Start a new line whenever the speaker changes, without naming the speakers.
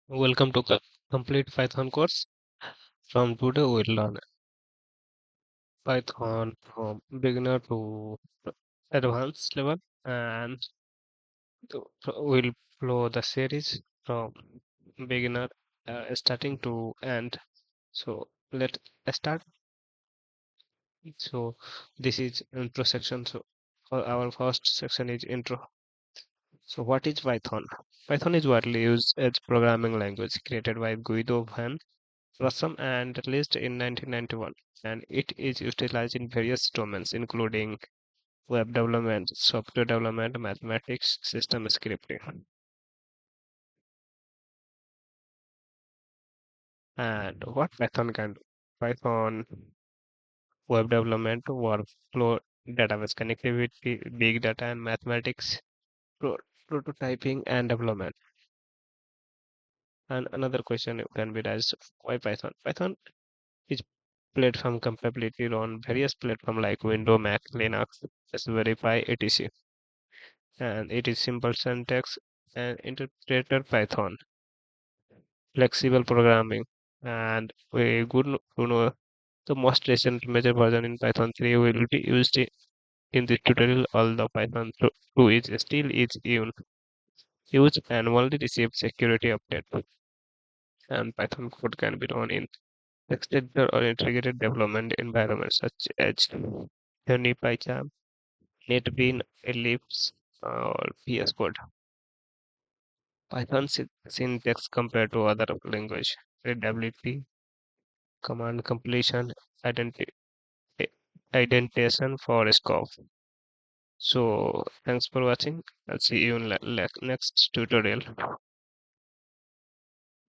Welcome to complete Python course. From today we'll learn Python from beginner to advanced level, and we'll follow the series from beginner starting to end. So let's start. So this is intro section. So for our first section is intro. So what is Python? Python is widely used as programming language created by Guido van Rossum and released in 1991, and it is utilized in various domains including web development, software development, mathematics, system scripting. And what Python can do? Python web development, workflow, database connectivity, big data and mathematics, pro- prototyping and development. And another question can be raised, why Python? Python is platform compatibility on various platforms like Windows, Mac, Linux, Verify, etc. And it is simple syntax and interpreter Python, flexible programming, and we to know the most recent major version in Python 3 will be used in this tutorial. Although Python 2 is still is used and only receive security update, and Python code can be run in extended or integrated development environments such as Honey, PyCharm, NetBeans, Ellipse, or VS Code. Python syntax compared to other language, readability, command completion, identi- indentation for scope. So thanks for watching. I'll see you in next tutorial.